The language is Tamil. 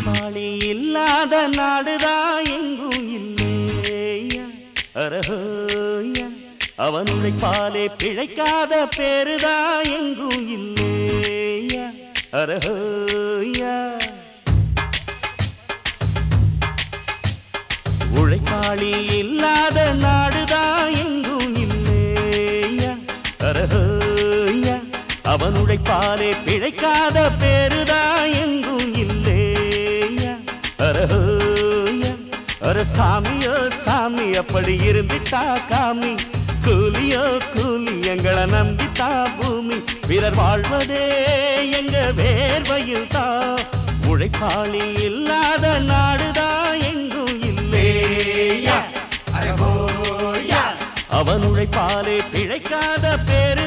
உழைப்பாளி இல்லாத நாடுதான் எங்கும் இல்லையா அரஹோயா அவன் உழைப்பாலே பிழைக்காத பேருதான் எங்கும் இல்லையா அரஹோயா உழைப்பாளி இல்லாத நாடுதான் எங்கும் இல்லையா அரஹோயா அவன் உழைப்பாலே பிழைக்காத பேருதான் எங்கும் இல்லையா அரஹோயா அர சாமியோ சாமி அப்படி இருந்துட்டா காமி கூலியோ கூலி எங்களை நம்பித்தா பூமி பிறர் வாழ்வதே எங்க வேர்வையில் தான் உழைப்பாளி இல்லாத நாடுதான் எங்கும் இல்லையா அவன் உழைப்பாலே பிழைக்காத பேரு